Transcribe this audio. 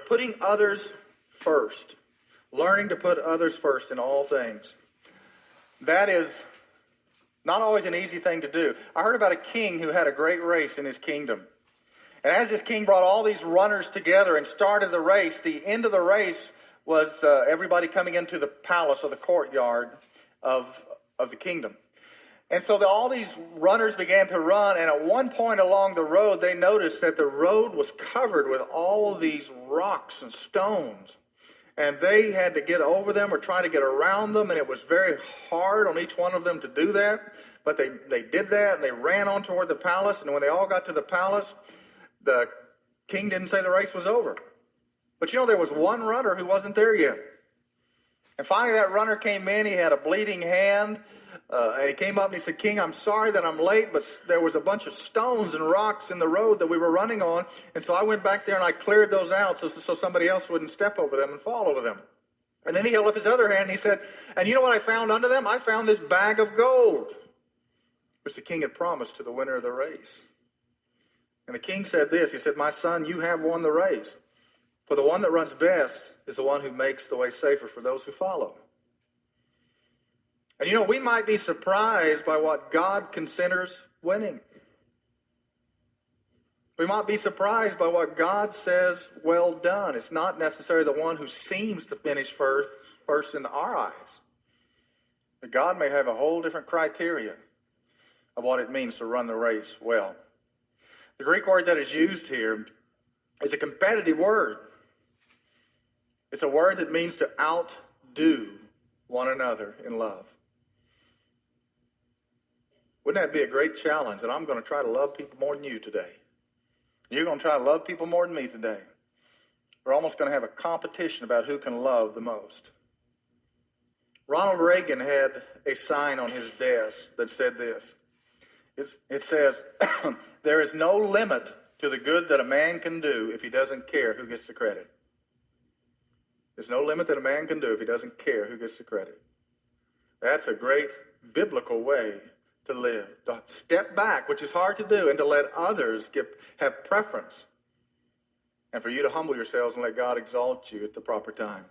Putting others first. Learning to put others first in all things. That is not always an easy thing to do. I heard about a king who had a great race in his kingdom. And as this king brought all these runners together and started the race, the end of the race was everybody coming into the palace or the courtyard of the kingdom. And so all these runners began to run, and at one point along the road, they noticed that the road was covered with all of these rocks and stones. And they had to get over them or try to get around them, and it was very hard on each one of them to do that. But they did that, and they ran on toward the palace, and when they all got to the palace, the king didn't say the race was over. But there was one runner who wasn't there yet. And finally that runner came in, he had a bleeding hand, and he came up and he said, "King, I'm sorry that I'm late, but there was a bunch of stones and rocks in the road that we were running on, and so I went back there and I cleared those out so somebody else wouldn't step over them and fall over them." And then he held up his other hand and he said, "And you know what I found under them? I found this bag of gold," which the king had promised to the winner of the race. And the king said this, he said, "My son, you have won the race. For the one that runs best is the one who makes the way safer for those who follow." And we might be surprised by what God considers winning. We might be surprised by what God says, "Well done." It's not necessarily the one who seems to finish first in our eyes. But God may have a whole different criteria of what it means to run the race well. The Greek word that is used here is a competitive word. It's a word that means to outdo one another in love. Wouldn't that be a great challenge? And I'm going to try to love people more than you today. You're going to try to love people more than me today. We're almost going to have a competition about who can love the most. Ronald Reagan had a sign on his desk that said this. It says, "There is no limit to the good that a man can do if he doesn't care who gets the credit." There's no limit that a man can do if he doesn't care who gets the credit. That's a great biblical way to live. To step back, which is hard to do, and to let others have preference. And for you to humble yourselves and let God exalt you at the proper time.